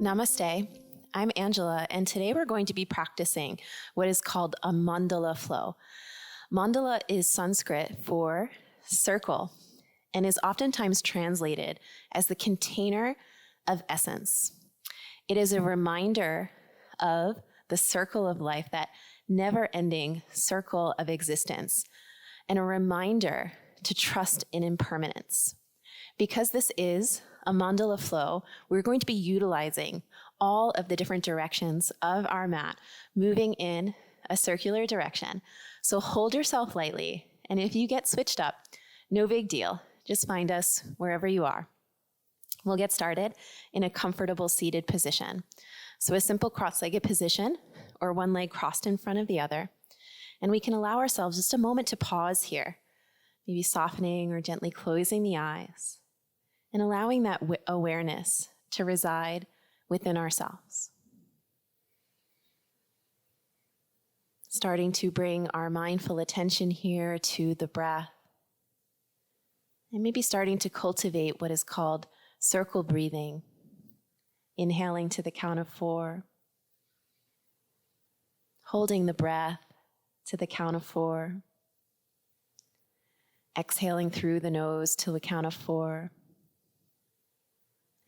Namaste. I'm Angela, and today we're going to be practicing what is called a mandala flow. Mandala is Sanskrit for circle and is oftentimes translated as the container of essence. It is a reminder of the circle of life, that never-ending circle of existence, and a reminder to trust in impermanence. Because this is a mandala flow, we're going to be utilizing all of the different directions of our mat, moving in a circular direction. So hold yourself lightly, and if you get switched up, no big deal. Just find us wherever you are. We'll get started in a comfortable seated position. So a simple cross-legged position, or one leg crossed in front of the other. And we can allow ourselves just a moment to pause here, maybe softening or gently closing the eyes, and allowing that awareness to reside within ourselves. Starting to bring our mindful attention here to the breath, and maybe starting to cultivate what is called circle breathing, inhaling to the count of 4, holding the breath to the count of 4, exhaling through the nose till the count of 4,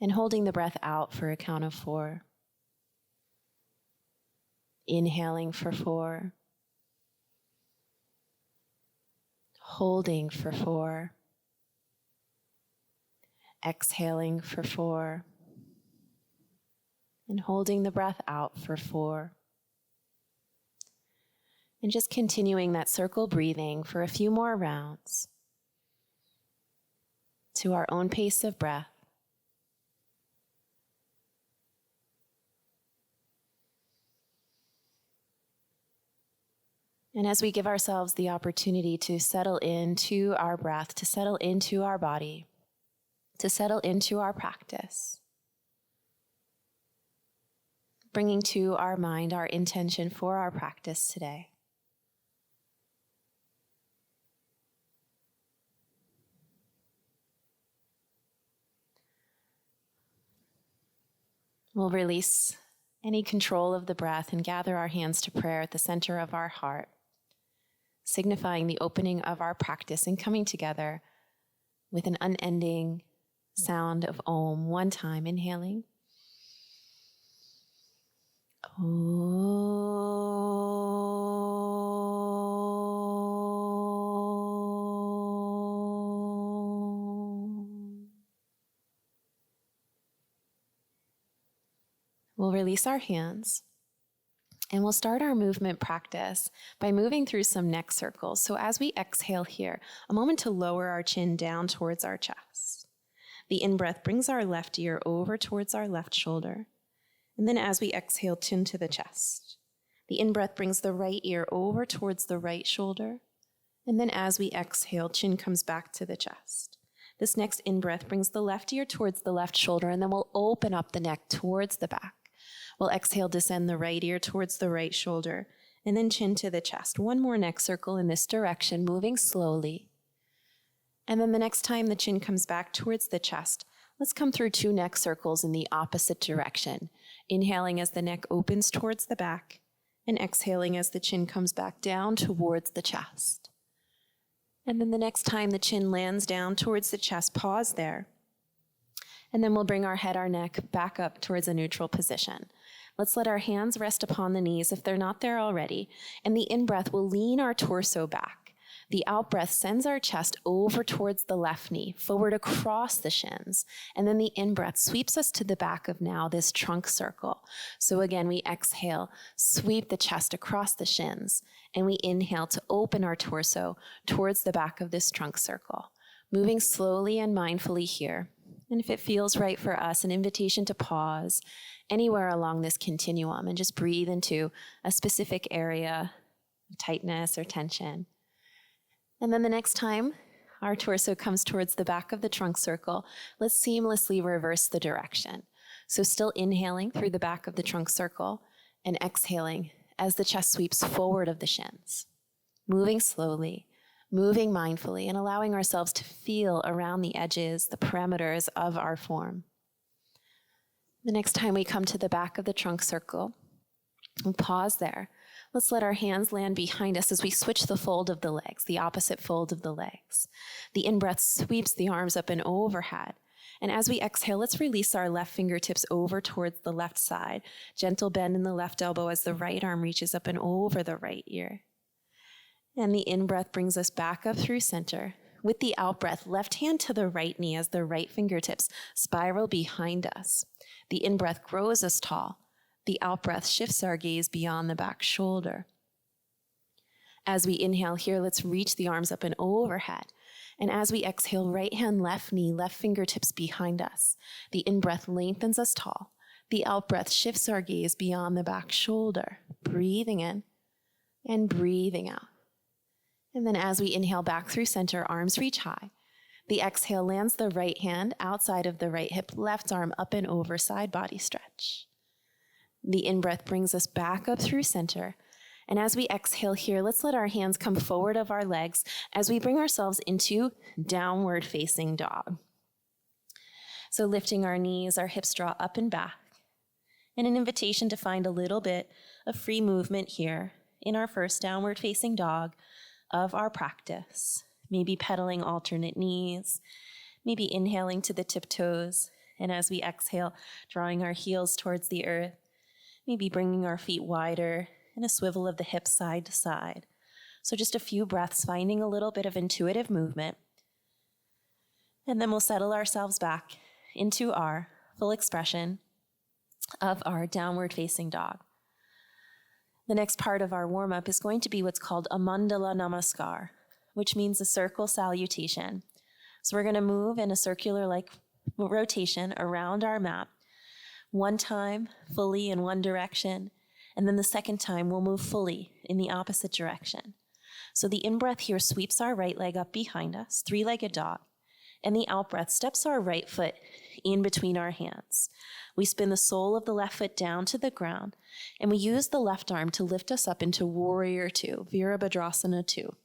and holding the breath out for a count of 4. Inhaling for 4. Holding for 4. Exhaling for 4. And holding the breath out for 4. And just continuing that circle breathing for a few more rounds to our own pace of breath. And as we give ourselves the opportunity to settle into our breath, to settle into our body, to settle into our practice, bringing to our mind our intention for our practice today. We'll release any control of the breath and gather our hands to prayer at the center of our heart, signifying the opening of our practice and coming together with an unending sound of Om. One time, inhaling. We'll release our hands. And we'll start our movement practice by moving through some neck circles. So as we exhale here, a moment to lower our chin down towards our chest. The in-breath brings our left ear over towards our left shoulder. And then as we exhale, chin to the chest. The in-breath brings the right ear over towards the right shoulder. And then as we exhale, chin comes back to the chest. This next in-breath brings the left ear towards the left shoulder, and then we'll open up the neck towards the back. We'll exhale, descend the right ear towards the right shoulder, and then chin to the chest. One more neck circle in this direction, moving slowly. And then the next time the chin comes back towards the chest, let's come through 2 neck circles in the opposite direction. Inhaling as the neck opens towards the back, and exhaling as the chin comes back down towards the chest. And then the next time the chin lands down towards the chest, pause there. And then we'll bring our head, our neck back up towards a neutral position. Let's let our hands rest upon the knees if they're not there already. And the in-breath will lean our torso back. The out-breath sends our chest over towards the left knee, forward across the shins. And then the in-breath sweeps us to the back of now this trunk circle. So again, we exhale, sweep the chest across the shins. And we inhale to open our torso towards the back of this trunk circle. Moving slowly and mindfully here. And if it feels right for us, an invitation to pause anywhere along this continuum and just breathe into a specific area of tightness or tension. And then the next time our torso comes towards the back of the trunk circle, let's seamlessly reverse the direction. So still inhaling through the back of the trunk circle and exhaling as the chest sweeps forward of the shins. Moving slowly, moving mindfully, and allowing ourselves to feel around the edges, the perimeters of our form. The next time we come to the back of the trunk circle, we'll pause there. Let's let our hands land behind us as we switch the fold of the legs, the opposite fold of the legs. The in-breath sweeps the arms up and overhead. And as we exhale, let's release our left fingertips over towards the left side. Gentle bend in the left elbow as the right arm reaches up and over the right ear. And the in-breath brings us back up through center. With the out-breath, left hand to the right knee as the right fingertips spiral behind us. The in-breath grows us tall. The out-breath shifts our gaze beyond the back shoulder. As we inhale here, let's reach the arms up and overhead. And as we exhale, right hand, left knee, left fingertips behind us. The in-breath lengthens us tall. The out-breath shifts our gaze beyond the back shoulder. Breathing in and breathing out. And then as we inhale back through center, arms reach high. The exhale lands the right hand outside of the right hip, left arm up and over, side body stretch. The in-breath brings us back up through center. And as we exhale here, let's let our hands come forward of our legs as we bring ourselves into downward facing dog. So lifting our knees, our hips draw up and back. And an invitation to find a little bit of free movement here in our first downward facing dog of our practice. Maybe pedaling alternate knees, maybe inhaling to the tiptoes. And as we exhale, drawing our heels towards the earth. Maybe bringing our feet wider and a swivel of the hips side to side. So just a few breaths, finding a little bit of intuitive movement. And then we'll settle ourselves back into our full expression of our downward facing dog. The next part of our warm-up is going to be what's called a Mandala Namaskar, which means a circle salutation. So we're going to move in a circular-like rotation around our mat. One time, fully in one direction, and then the second time, we'll move fully in the opposite direction. So the in-breath here sweeps our right leg up behind us, three-legged dog, and the out-breath steps our right foot in between our hands. We spin the sole of the left foot down to the ground, and we use the left arm to lift us up into Warrior Two, Virabhadrasana 2.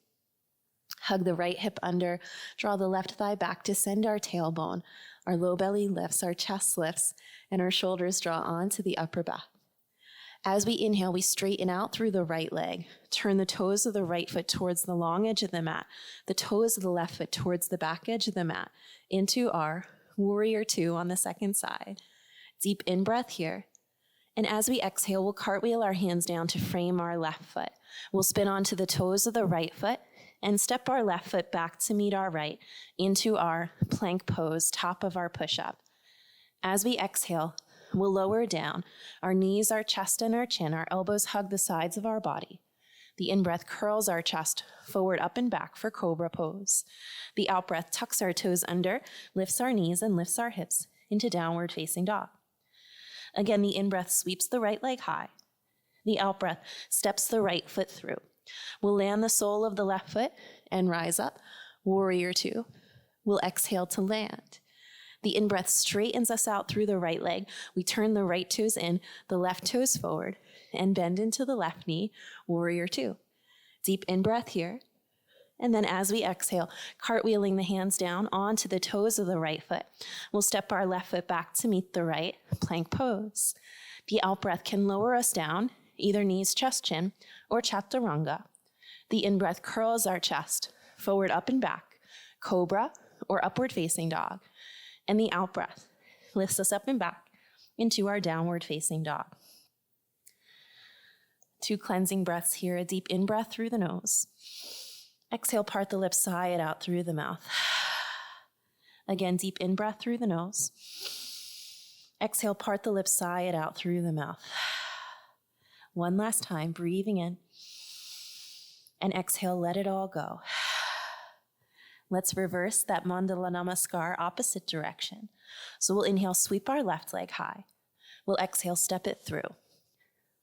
Hug the right hip under, draw the left thigh back to send our tailbone. Our low belly lifts, our chest lifts, and our shoulders draw onto the upper back. As we inhale, we straighten out through the right leg. Turn the toes of the right foot towards the long edge of the mat, the toes of the left foot towards the back edge of the mat, into our Warrior Two on the second side. Deep in-breath here. And as we exhale, we'll cartwheel our hands down to frame our left foot. We'll spin onto the toes of the right foot and step our left foot back to meet our right into our plank pose, top of our push-up. As we exhale, we'll lower down. Our knees, our chest, and our chin. Our elbows hug the sides of our body. The in-breath curls our chest forward, up, and back for cobra pose. The out-breath tucks our toes under, lifts our knees, and lifts our hips into downward facing dog. Again, the in-breath sweeps the right leg high. The out-breath steps the right foot through. We'll land the sole of the left foot and rise up, Warrior Two. We'll exhale to land. The in-breath straightens us out through the right leg. We turn the right toes in, the left toes forward, and bend into the left knee, Warrior Two. Deep in-breath here. And then as we exhale, cartwheeling the hands down onto the toes of the right foot. We'll step our left foot back to meet the right, plank pose. The out-breath can lower us down, either knees, chest, chin, or chaturanga. The in-breath curls our chest, forward, up, and back, cobra, or upward facing dog. And the out-breath lifts us up and back into our downward facing dog. 2 cleansing breaths here, a deep in-breath through the nose. Exhale, part the lips, sigh it out through the mouth. Again, deep in-breath through the nose. Exhale, part the lips, sigh it out through the mouth. One last time, breathing in. And exhale, let it all go. Let's reverse that Mandala Namaskar opposite direction. So we'll inhale, sweep our left leg high. We'll exhale, step it through.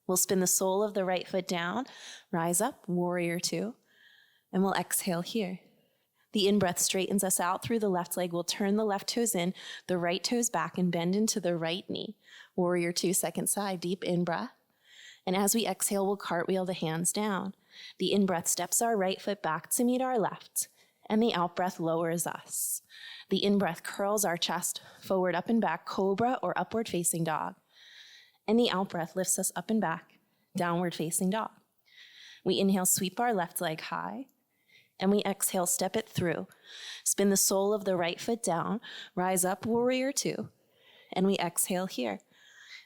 We'll spin the sole of the right foot down, rise up, Warrior Two, and we'll exhale here. The in-breath straightens us out through the left leg. We'll turn the left toes in, the right toes back, and bend into the right knee. Warrior Two, second side, deep in-breath. And as we exhale, we'll cartwheel the hands down. The in-breath steps our right foot back to meet our left. and the out-breath lowers us. The in-breath curls our chest forward, up and back, cobra or upward facing dog. And the out-breath lifts us up and back, downward facing dog. We inhale, sweep our left leg high, and we exhale, step it through. Spin the sole of the right foot down, rise up, warrior two, and we exhale here.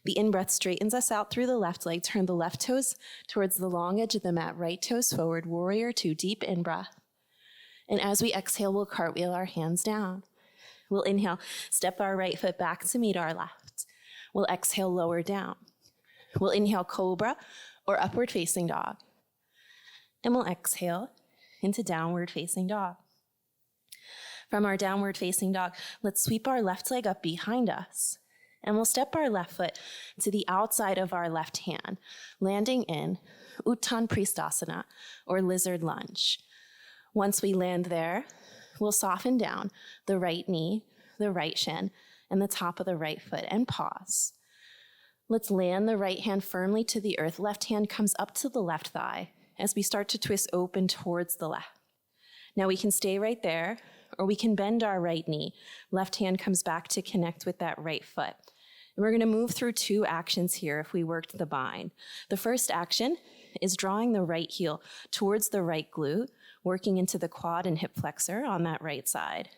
The in-breath straightens us out through the left leg, turn the left toes towards the long edge of the mat, right toes forward, warrior two, deep in-breath. And as we exhale, we'll cartwheel our hands down. We'll inhale, step our right foot back to meet our left. We'll exhale, lower down. We'll inhale, cobra or upward facing dog. And we'll exhale into downward facing dog. From our downward facing dog, let's sweep our left leg up behind us. And we'll step our left foot to the outside of our left hand, landing in Uttanapristhasana or lizard lunge. Once we land there, we'll soften down the right knee, the right shin, and the top of the right foot, and pause. Let's land the right hand firmly to the earth. Left hand comes up to the left thigh as we start to twist open towards the left. Now we can stay right there, or we can bend our right knee. Left hand comes back to connect with that right foot. And we're going to move through two actions here if we worked the bind. The first action is drawing the right heel towards the right glute, working into the quad and hip flexor on that right side.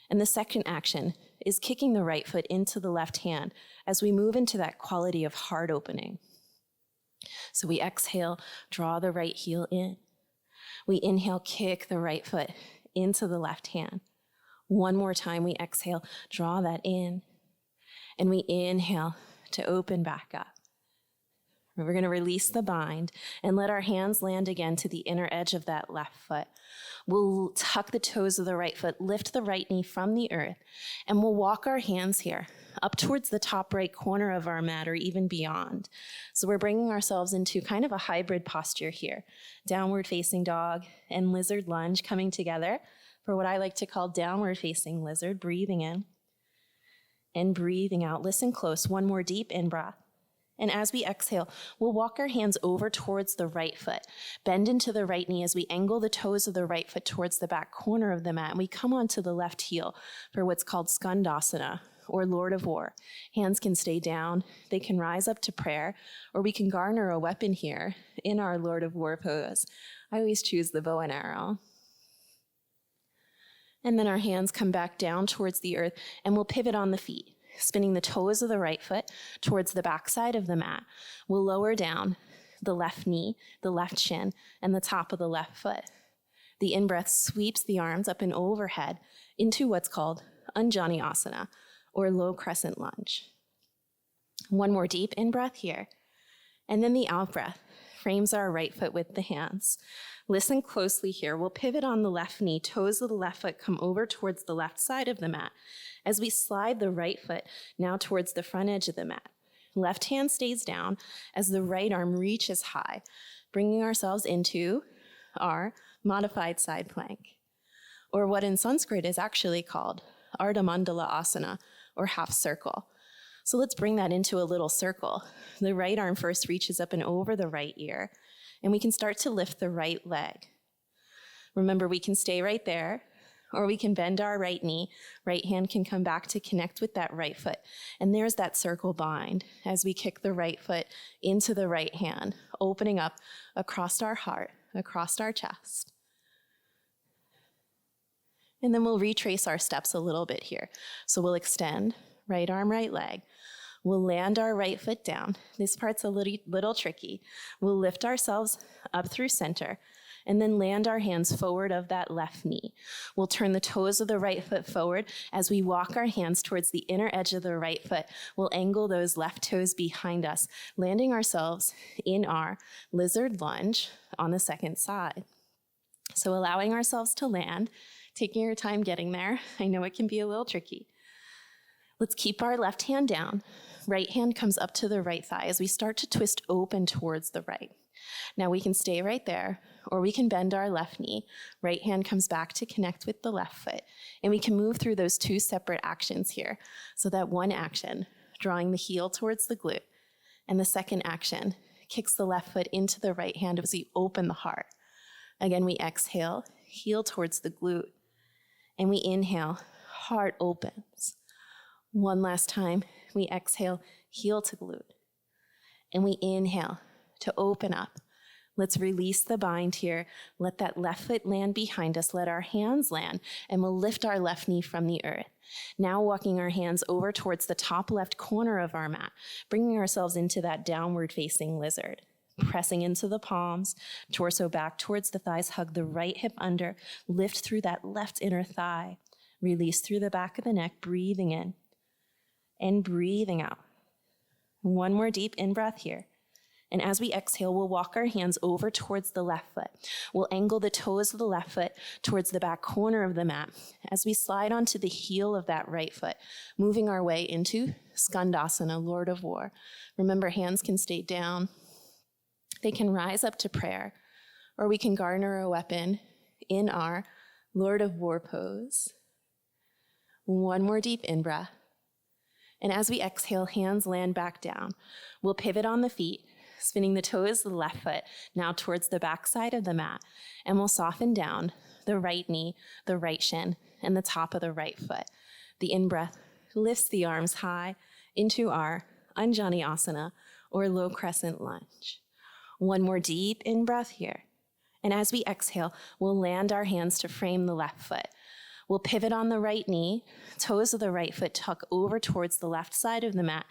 And the second action is kicking the right foot into the left hand as we move into that quality of heart opening. So we exhale, draw the right heel in. We inhale, kick the right foot into the left hand. One more time, we exhale, draw that in. And we inhale to open back up. We're going to release the bind and let our hands land again to the inner edge of that left foot. We'll tuck the toes of the right foot, lift the right knee from the earth, and we'll walk our hands here up towards the top right corner of our mat or even beyond. So we're bringing ourselves into kind of a hybrid posture here. Downward facing dog and lizard lunge coming together for what I like to call downward facing lizard. Breathing in and breathing out. Listen close. One more deep in-breath. And as we exhale, we'll walk our hands over towards the right foot. Bend into the right knee as we angle the toes of the right foot towards the back corner of the mat. And we come onto the left heel for what's called Skandasana or Lord of War. Hands can stay down. They can rise up to prayer, or we can garner a weapon here in our Lord of War pose. I always choose the bow and arrow. And then our hands come back down towards the earth, and we'll pivot on the feet, spinning the toes of the right foot towards the back side of the mat. We'll lower down the left knee, the left shin, and the top of the left foot. The in-breath sweeps the arms up and overhead into what's called Anjaneyasana, or low crescent lunge. One more deep in-breath here. And then the out-breath frames our right foot with the hands. Listen closely here. We'll pivot on the left knee. Toes of the left foot come over towards the left side of the mat as we slide the right foot now towards the front edge of the mat. Left hand stays down as the right arm reaches high, bringing ourselves into our modified side plank, or what in Sanskrit is actually called Ardha Mandala Asana, or half circle. So let's bring that into a little circle. The right arm first reaches up and over the right ear, and we can start to lift the right leg. Remember, we can stay right there, or we can bend our right knee. Right hand can come back to connect with that right foot. And there's that circle bind as we kick the right foot into the right hand, opening up across our heart, across our chest. And then we'll retrace our steps a little bit here. So we'll extend, right arm, right leg. We'll land our right foot down. This part's a little tricky. We'll lift ourselves up through center and then land our hands forward of that left knee. We'll turn the toes of the right foot forward as we walk our hands towards the inner edge of the right foot. We'll angle those left toes behind us, landing ourselves in our lizard lunge on the second side. So allowing ourselves to land, taking your time getting there. I know it can be a little tricky. Let's keep our left hand down. Right hand comes up to the right thigh as we start to twist open towards the right. Now we can stay right there, or we can bend our left knee. Right hand comes back to connect with the left foot. And we can move through those two separate actions here. So that one action, drawing the heel towards the glute, and the second action kicks the left foot into the right hand as we open the heart. Again, we exhale, heel towards the glute. And we inhale, heart opens. One last time, we exhale, heel to glute. And we inhale to open up. Let's release the bind here. Let that left foot land behind us. Let our hands land, and we'll lift our left knee from the earth. Now walking our hands over towards the top left corner of our mat, bringing ourselves into that downward facing lizard. Pressing into the palms, torso back towards the thighs, hug the right hip under, lift through that left inner thigh. Release through the back of the neck, breathing in and breathing out. One more deep in-breath here. And as we exhale, we'll walk our hands over towards the left foot. We'll angle the toes of the left foot towards the back corner of the mat as we slide onto the heel of that right foot, moving our way into Skandasana Lord of War. Remember, hands can stay down. They can rise up to prayer, or we can garner a weapon in our Lord of War pose. One more deep in-breath. And as we exhale, hands land back down. We'll pivot on the feet, spinning the toes of the left foot now towards the back side of the mat, and we'll soften down the right knee, the right shin, and the top of the right foot. The in-breath lifts the arms high into our Anjani Asana, or low crescent lunge. One more deep in-breath here. And as we exhale, we'll land our hands to frame the left foot. We'll pivot on the right knee, toes of the right foot tuck over towards the left side of the mat.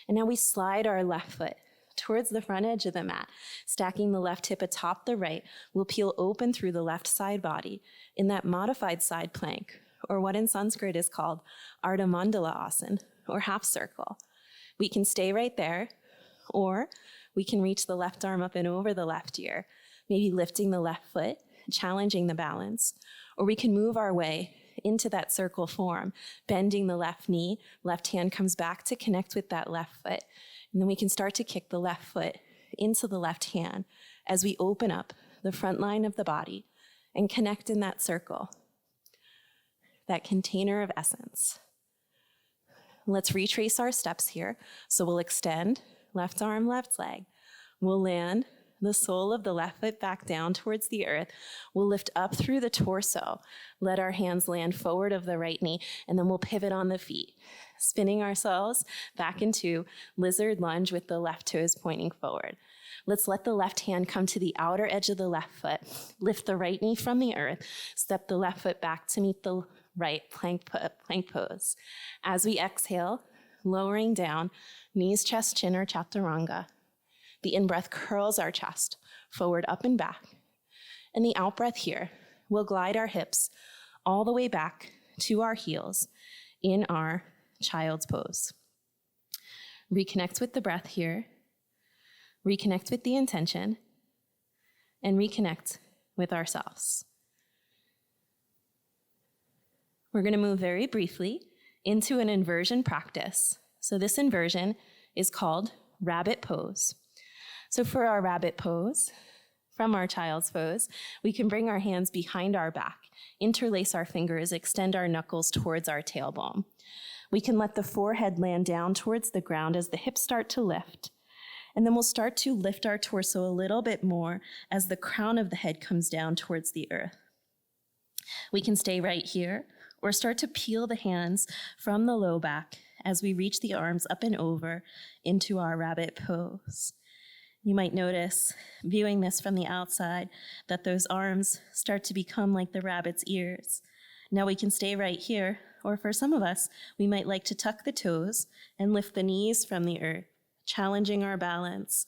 And now we slide our left foot towards the front edge of the mat, stacking the left hip atop the right. We'll peel open through the left side body in that modified side plank, or what in Sanskrit is called Ardha Mandala Asana, or half circle. We can stay right there, or we can reach the left arm up and over the left ear, maybe lifting the left foot, challenging the balance, or we can move our way into that circle form, bending the left knee, left hand comes back to connect with that left foot, and then we can start to kick the left foot into the left hand as we open up the front line of the body and connect in that circle, that container of essence. Let's retrace our steps here. So we'll extend, left arm, left leg. We'll land the sole of the left foot back down towards the earth. We'll lift up through the torso. Let our hands land forward of the right knee, and then we'll pivot on the feet, spinning ourselves back into lizard lunge with the left toes pointing forward. Let's let the left hand come to the outer edge of the left foot. Lift the right knee from the earth. Step the left foot back to meet the right plank pose. As we exhale, lowering down, knees, chest, chin, or chaturanga. The in-breath curls our chest forward, up, and back. And the out-breath here will glide our hips all the way back to our heels in our child's pose. Reconnect with the breath here. Reconnect with the intention. And reconnect with ourselves. We're going to move very briefly into an inversion practice. So this inversion is called rabbit pose. So for our rabbit pose, from our child's pose, we can bring our hands behind our back, interlace our fingers, extend our knuckles towards our tailbone. We can let the forehead land down towards the ground as the hips start to lift. And then we'll start to lift our torso a little bit more as the crown of the head comes down towards the earth. We can stay right here or start to peel the hands from the low back as we reach the arms up and over into our rabbit pose. You might notice, viewing this from the outside, that those arms start to become like the rabbit's ears. Now we can stay right here, or for some of us, we might like to tuck the toes and lift the knees from the earth, challenging our balance